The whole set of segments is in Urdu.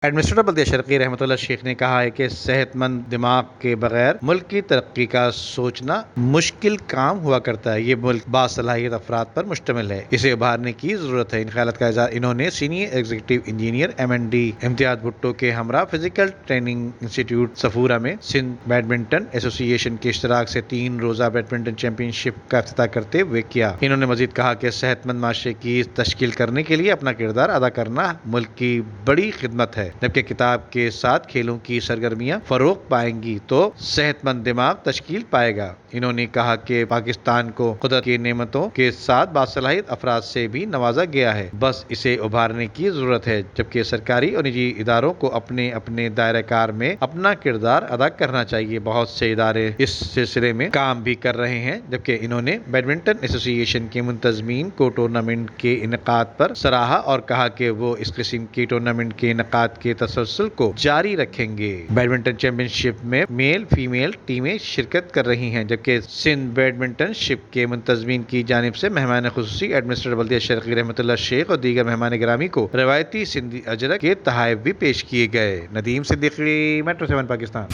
ایڈمنسٹریٹر بلدیہ شرقی رحمت اللہ شیخ نے کہا ہے کہ صحت مند دماغ کے بغیر ملک کی ترقی کا سوچنا مشکل کام ہوا کرتا ہے۔ یہ ملک باصلاحیت افراد پر مشتمل ہے، اسے ابھارنے کی ضرورت ہے۔ ان خیالات کا اظہار انہوں نے سینئر ایگزیکٹو انجینئر MND امتیاز بھٹو کے ہمراہ فزیکل ٹریننگ انسٹی ٹیوٹ صفورہ میں سندھ بیڈمنٹن ایسوسی ایشن کے اشتراک سے 3 روزہ بیڈمنٹن چیمپئن شپ کا افتتاح کرتے ہوئے کیا۔ انہوں نے مزید کہا کہ صحت مند معاشرے کی تشکیل کرنے کے لیے اپنا کردار ادا کرنا ملک کی بڑی خدمت ہے، جبکہ کتاب کے ساتھ کھیلوں کی سرگرمیاں فروغ پائیں گی تو صحت مند دماغ تشکیل پائے گا۔ انہوں نے کہا کہ پاکستان کو قدرت کی نعمتوں کے ساتھ باصلاحیت افراد سے بھی نوازا گیا ہے، بس اسے ابھارنے کی ضرورت ہے، جبکہ سرکاری اور نجی اداروں کو اپنے اپنے دائرہ کار میں اپنا کردار ادا کرنا چاہیے۔ بہت سے ادارے اس سلسلے میں کام بھی کر رہے ہیں، جبکہ انہوں نے بیڈمنٹن ایسوسی ایشن کے منتظمین کو ٹورنامنٹ کے انعقاد پر سراہا اور کہا کہ وہ اس قسم کی ٹورنامنٹ کے انعقاد کے تسلسل کو جاری رکھیں گے۔ بیڈمنٹن چیمپئن شپ میں میل فیمیل ٹیمیں شرکت کر رہی ہیں، جبکہ سندھ بیڈمنٹن شپ کے منتظمین کی جانب سے مہمان خصوصی ایڈمنسٹریٹر بلدیہ شرقی رحمت اللہ شیخ اور دیگر مہمان گرامی کو روایتی سندھی اجرک کے تحائف بھی پیش کیے گئے۔ ندیم صدیقی، میٹرو 7 پاکستان۔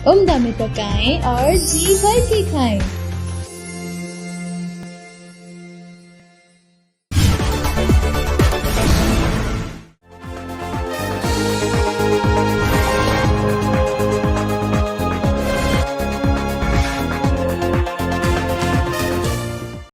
عمدہ میں پکائیں اور جی بھر کے کھائیں۔